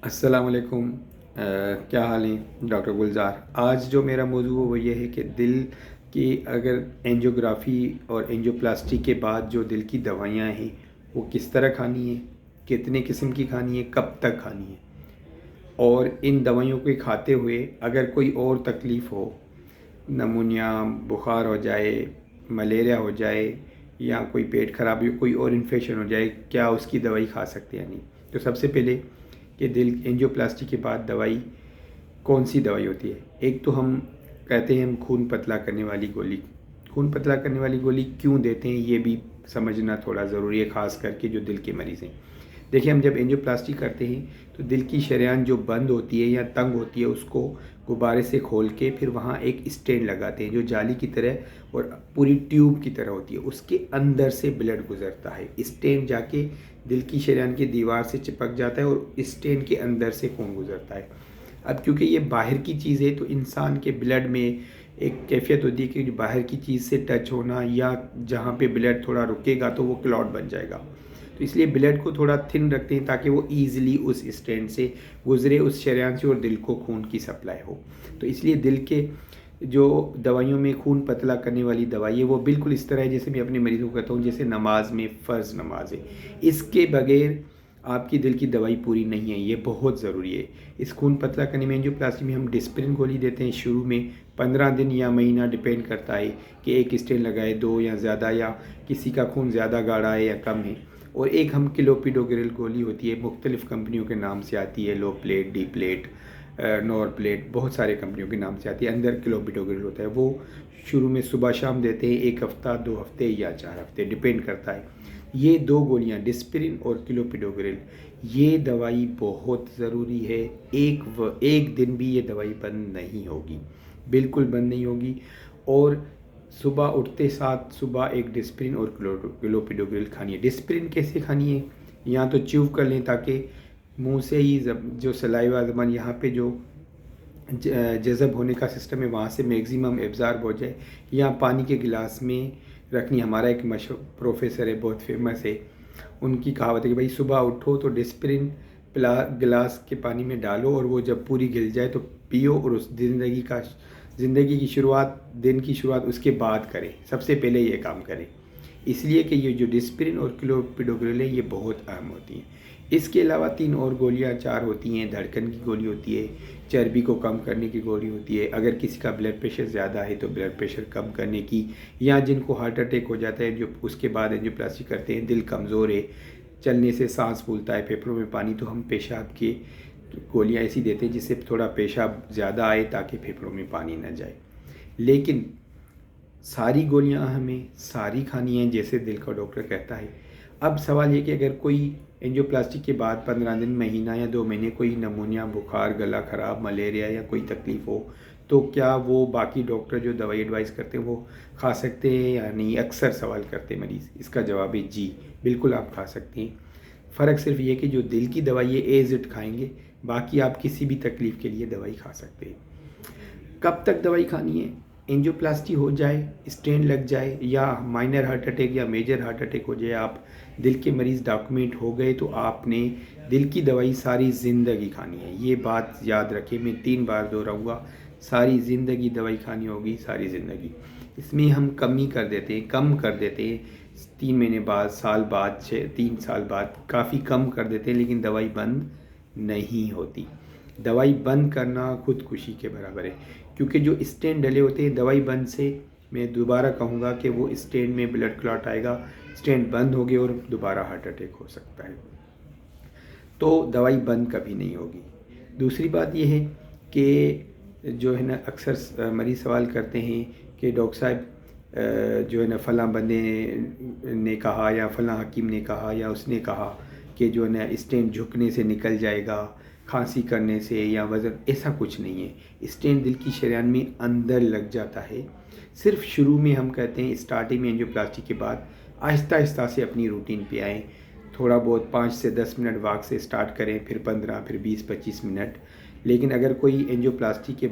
अस्सलाम वालेकुम। क्या हाल है डॉक्टर गुलज़ार। आज जो मेरा मौजू है वो ये है कि दिल की अगर एंजियोग्राफी और एंजियोप्लास्टी के बाद जो दिल की दवाइयाँ हैं वो किस तरह खानी है, कितने किस्म की खानी है, कब तक खानी है, और इन दवाइयों को खाते हुए अगर कोई और तकलीफ़ हो, नमूनिया, बुखार हो जाए, मलेरिया हो जाए, या कोई पेट ख़राब हो, कोई और इन्फेक्शन हो जाए, क्या उसकी दवाई खा सकते हैं या नहीं। तो सबसे पहले कि दिल एंजियोप्लास्टी के बाद दवाई कौन सी दवाई होती है। एक तो हम कहते हैं हम खून पतला करने वाली गोली। खून पतला करने वाली गोली क्यों देते हैं ये भी समझना थोड़ा ज़रूरी है, ख़ास करके जो दिल के मरीज़ हैं। देखिए, हम जब एंजियोप्लास्टी करते हैं तो दिल की शरेयान जो बंद होती है या तंग होती है उसको गुब्बारे से खोल के फिर वहाँ एक स्टेंट लगाते हैं जो जाली की तरह और पूरी ट्यूब की तरह होती है। उसके अंदर से ब्लड गुजरता है, स्टेंट जाके दिल की शरेयान की दीवार से चिपक जाता है और स्टेंट के अंदर से खून गुजरता है। अब क्योंकि ये बाहर की चीज़ है तो इंसान के ब्लड में एक कैफियत होती है कि जो बाहर की चीज़ से टच होना या जहाँ पे ब्लड थोड़ा रुकेगा तो वो क्लॉट बन जाएगा। तो इसलिए ब्लड को थोड़ा थिन रखते हैं ताकि वो ईज़िली उस स्टेंट से गुजरे, उस शरेयान से, और दिल को खून की सप्लाई हो। तो इसलिए दिल के जो दवाइयों में खून पतला करने वाली दवाई है वो बिल्कुल इस तरह है जैसे मैं अपने मरीज़ों को कहता हूँ जैसे नमाज में फ़र्ज़ नमाज है। इसके बगैर आपकी दिल की दवाई पूरी नहीं है, ये बहुत ज़रूरी है। इस खून पतला करने में एंजियोप्लास्टी में हम डिस्प्रिन गोली देते हैं शुरू में 15 दिन या महीना, डिपेंड करता है कि एक स्टेंट लगाए, 2 या ज़्यादा, या किसी का खून ज़्यादा गाढ़ा है या कम है। और एक हम क्लोपिडोग्रिल गोली होती है, मुख्तलिफ़ कंपनियों के नाम से आती है, low plate, D plate, nor plate, बहुत सारे कंपनियों के नाम से आती है। अंदर क्लोपिडोग्रिल होता है, वो शुरू में सुबह शाम देते हैं, 1 हफ़्ता, 2 हफ़्ते या 4 हफ़्ते, डिपेंड करता है। ये 2 गोलियाँ डिस्प्रिन और क्लोपिडोग्रिल, ये दवाई बहुत ज़रूरी है। एक दिन भी ये दवाई बंद नहीं होगी, बिल्कुल बंद नहीं होगी। और सुबह उठते साथ सुबह एक डिस्प्रिन और क्लोपिडोग्रिल खानी है। डिस्प्रिन कैसे खानी है, या तो च्यूव कर लें ताकि मुंह से ही जो सलाइवा ज़बान यहाँ पे जो जज़ब होने का सिस्टम है वहाँ से मैक्सिमम एब्ज़ॉर्ब हो जाए, या पानी के गिलास में रखनी। हमारा एक मशहूर प्रोफेसर है, बहुत फेमस है, उनकी कहावत है कि भाई सुबह उठो तो डिस्प्रिन गिलास के पानी में डालो और वो जब पूरी घिल जाए तो पियो, और उस ज़िंदगी की शुरुआत, दिन की शुरुआत उसके बाद करें, सबसे पहले ये काम करें। इसलिए कि ये जो डिस्प्रिन और क्लोपिडोग्रिल है ये बहुत अहम होती हैं। इसके अलावा 3 और गोलियाँ 4 होती हैं। धड़कन की गोली होती है, चर्बी को कम करने की गोली होती है, अगर किसी का ब्लड प्रेशर ज़्यादा है तो ब्लड प्रेशर कम करने की, या जिनको हार्ट अटैक हो जाता है जो उसके बाद एंजियोप्लास्टी करते हैं, दिल कमज़ोर है, चलने से सांस फूलता है, फेफड़ों में पानी, तो हम पेशाब की गोलियाँ ऐसी देते हैं जिससे थोड़ा पेशाब ज़्यादा आए ताकि फेफड़ों में पानी न जाए। लेकिन सारी गोलियां हमें सारी खानी हैं जैसे दिल का डॉक्टर कहता है। अब सवाल ये कि अगर कोई एंजियोप्लास्टी के बाद 15 दिन, महीना या 2 महीने कोई नमूनिया, बुखार, गला ख़राब, मलेरिया या कोई तकलीफ़ हो तो क्या वो बाकी डॉक्टर जो दवाई एडवाइस करते हैं वो खा सकते हैं या नहीं। अक्सर सवाल करते हैं मरीज़, इसका जवाब है जी, बिल्कुल आप खा सकते हैं। फ़र्क सिर्फ ये कि जो दिल की दवाई है एज इट खाएंगे, बाकी आप किसी भी तकलीफ़ के लिए दवाई खा सकते हैं। कब तक दवाई खानी है, एंजियोप्लास्टी हो जाए, स्टेंट लग जाए, या माइनर हार्ट अटैक या मेजर हार्ट अटैक हो जाए, आप दिल के मरीज़ डॉक्यूमेंट हो गए तो आपने दिल की दवाई सारी ज़िंदगी खानी है। ये बात याद रखें, मैं 3 बार दोहराऊँगा, सारी ज़िंदगी दवाई खानी होगी, सारी ज़िंदगी। इसमें हम कमी कर देते हैं, कम कर देते हैं, 3 महीने बाद, साल बाद, 3 साल बाद काफ़ी कम कर देते हैं, लेकिन दवाई बंद नहीं होती। दवाई बंद करना खुदकुशी के बराबर है, क्योंकि जो स्टेंट डले होते हैं दवाई बंद से, मैं दोबारा कहूँगा कि वो स्टेंट में ब्लड क्लॉट आएगा, स्टेंट बंद हो गए और दोबारा हार्ट अटैक हो सकता है। तो दवाई बंद कभी नहीं होगी। दूसरी बात यह है कि जो है ना, अक्सर मरीज़ सवाल करते हैं कि डॉक्टर साहब जो है ना फ़लाँ बंदे ने कहा या फ़लाँ हकीम ने कहा या उसने कहा कि जो है ना स्टेंट झुकने से निकल जाएगा, खांसी करने से या वज़न, ऐसा कुछ नहीं है। स्टेंट दिल की शरेयान में अंदर लग जाता है। सिर्फ शुरू में हम कहते हैं स्टार्टिंग में एंजियोप्लास्टी के बाद आहिस्ता आहिस्ता से अपनी रूटीन पे आएँ। थोड़ा बहुत 5 से 10 मिनट वॉक से स्टार्ट करें, फिर 15, फिर 20-25 मिनट। लेकिन अगर कोई एंजियोप्लास्टी के